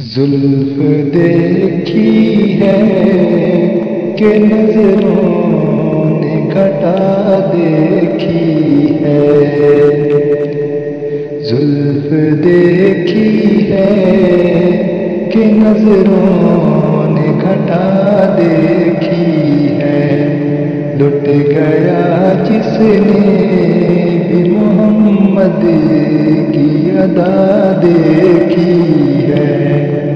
जुल्फ देखी है कि नजरों ने घटा देखी है। जुल्फ देखी है कि नजरों ने घटा देखी है। लुट गया जिसने भी मोहम्मद की अदा देखी है।